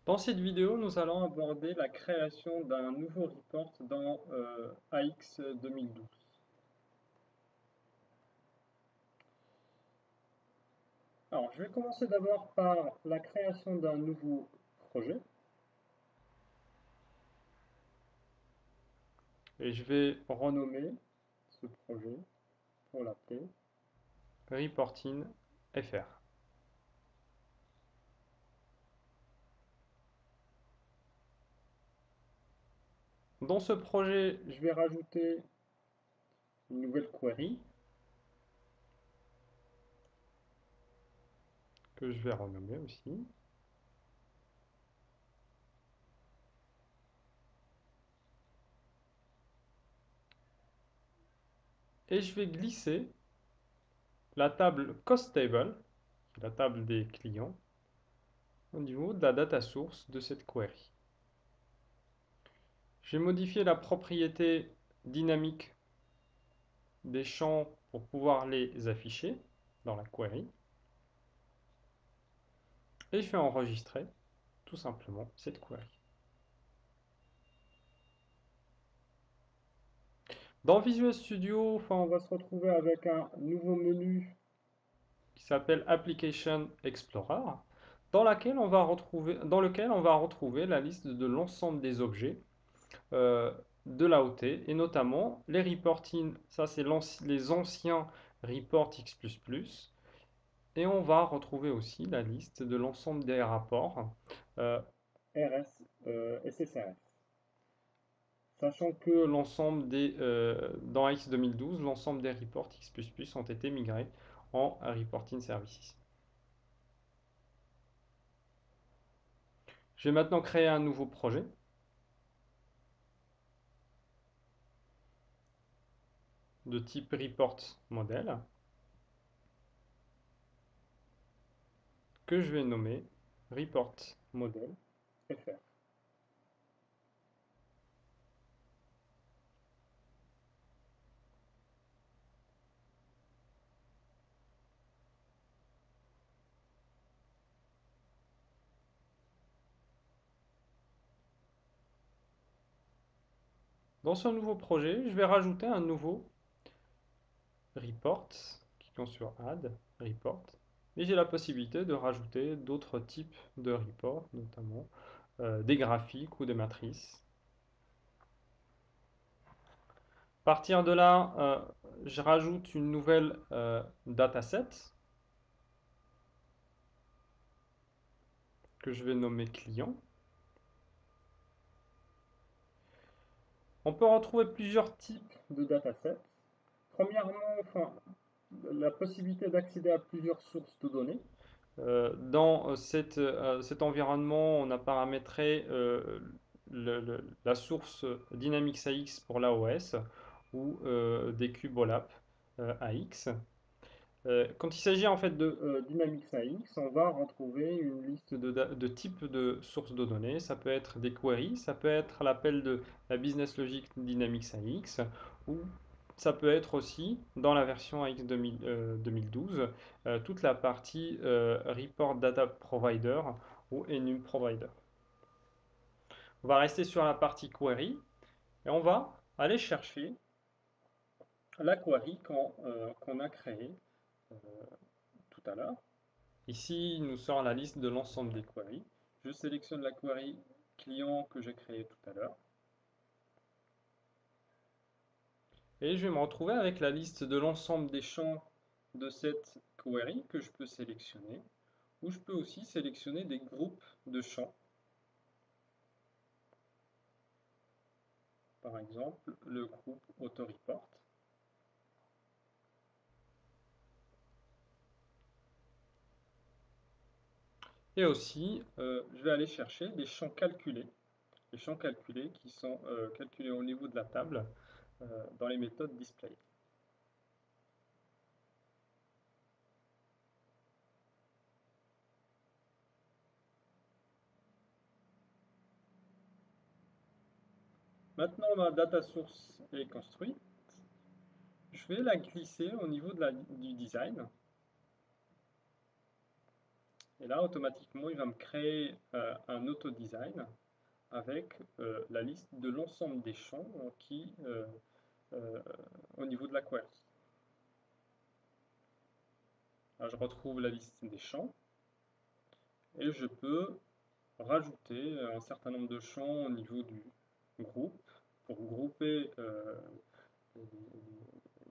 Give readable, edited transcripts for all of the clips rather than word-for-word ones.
Dans cette vidéo, nous allons aborder la création d'un nouveau report dans AX 2012. Alors, je vais commencer d'abord par la création d'un nouveau projet. Et je vais renommer ce projet pour l'appeler Reporting FR. Dans ce projet, je vais rajouter une nouvelle query que je vais renommer aussi. Et je vais glisser la table Cost Table, la table des clients, au niveau de la data source de cette query. Je vais modifier la propriété dynamique des champs pour pouvoir les afficher dans la query. Et je vais enregistrer tout simplement cette query. Dans Visual Studio, on va se retrouver avec un nouveau menu qui s'appelle Application Explorer, dans lequel on va retrouver la liste de l'ensemble des objets de l'AOT, et notamment les reporting, ça c'est les anciens reports X++, et on va retrouver aussi la liste de l'ensemble des rapports RS, SSRS. Sachant que dans AX 2012, l'ensemble des reports X++ ont été migrés en Reporting Services. Je vais maintenant créer un nouveau projet. De type report model que je vais nommer report model FR. Dans ce nouveau projet, je vais rajouter un nouveau report, cliquons sur Add, Report, et j'ai la possibilité de rajouter d'autres types de reports, notamment des graphiques ou des matrices. À partir de là, je rajoute une nouvelle dataset que je vais nommer client. On peut retrouver plusieurs types de datasets. Premièrement, la possibilité d'accéder à plusieurs sources de données. Dans cet environnement, on a paramétré la source Dynamics AX pour l'AOS ou des cubes OLAP AX. Quand il s'agit en fait de Dynamics AX, on va retrouver une liste de types de sources de données. Ça peut être des queries, ça peut être l'appel de la business logic Dynamics AX, ou ça peut être aussi, dans la version AX 2012, toute la partie Report Data Provider ou Enum Provider. On va rester sur la partie query et on va aller chercher la query qu'on a créée tout à l'heure. Ici, il nous sort la liste de l'ensemble des queries. Je sélectionne la query client que j'ai créée tout à l'heure. Et je vais me retrouver avec la liste de l'ensemble des champs de cette query que je peux sélectionner. Ou je peux aussi sélectionner des groupes de champs. Par exemple, le groupe AutoReport. Et aussi, je vais aller chercher des champs calculés. Les champs calculés qui sont calculés au niveau de la table dans les méthodes display. Maintenant, ma data source est construite. Je vais la glisser au niveau du design. Et là, automatiquement, il va me créer un auto-design avec la liste de l'ensemble des champs euh, au niveau de la query. Là, je retrouve la liste des champs et je peux rajouter un certain nombre de champs au niveau du groupe pour grouper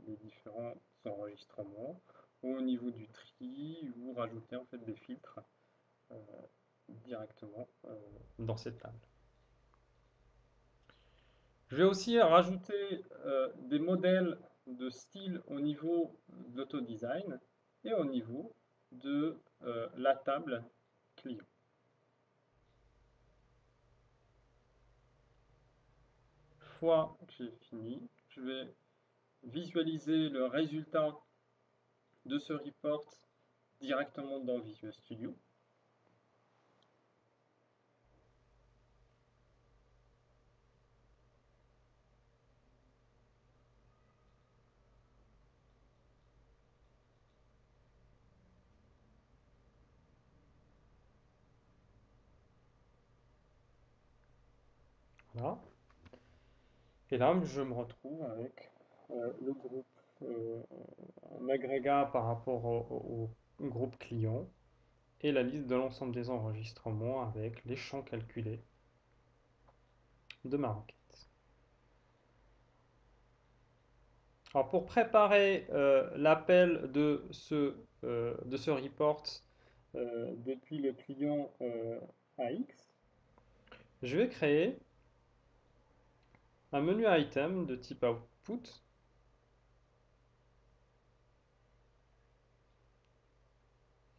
les différents enregistrements, ou au niveau du tri, ou rajouter en fait des filtres euh, directement dans cette table. Je vais aussi rajouter des modèles de style au niveau d'autodesign et au niveau de la table client. Une fois que j'ai fini, je vais visualiser le résultat de ce report directement dans Visual Studio. Voilà. Et là, je me retrouve avec le groupe, un agrégat par rapport au groupe client et la liste de l'ensemble des enregistrements avec les champs calculés de ma requête. Alors pour préparer l'appel de ce report depuis le client AX, je vais créer un menu item de type output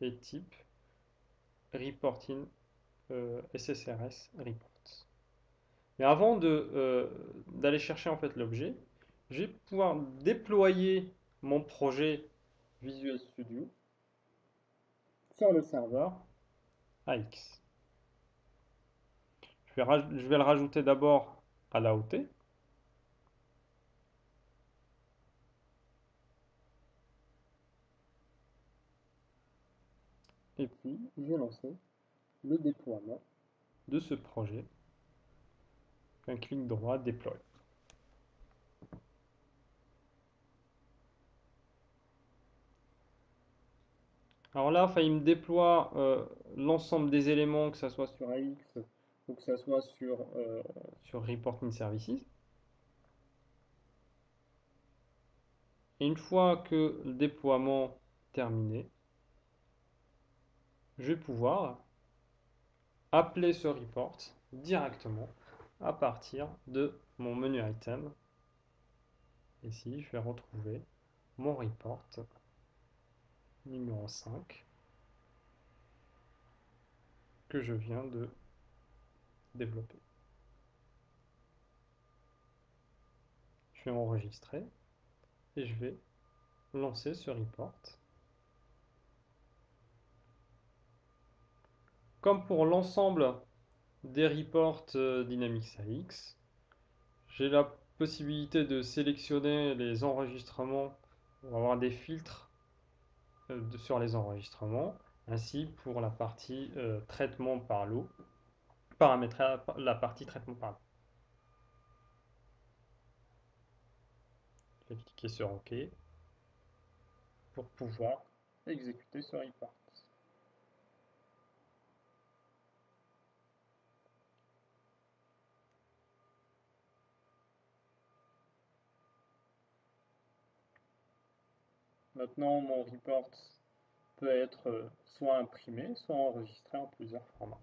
et type reporting SSRS report. Mais avant d'aller chercher en fait l'objet, je vais pouvoir déployer mon projet Visual Studio sur le serveur AX. Je vais le rajouter d'abord à l'AOT. Et puis, je vais lancer le déploiement de ce projet. Un clic droit, déploie. Alors là, il me déploie l'ensemble des éléments, que ce soit sur AX ou que ce soit sur Reporting Services. Et une fois que le déploiement terminé, je vais pouvoir appeler ce report directement à partir de mon menu item. Ici, je vais retrouver mon report numéro 5 que je viens de développer. Je vais enregistrer et je vais lancer ce report. Comme pour l'ensemble des reports Dynamics AX, j'ai la possibilité de sélectionner les enregistrements pour avoir des filtres sur les enregistrements, ainsi pour la partie traitement par l'eau, paramétrer la partie traitement par l'eau. Je vais cliquer sur OK pour pouvoir exécuter ce report. Maintenant, mon report peut être soit imprimé, soit enregistré en plusieurs formats.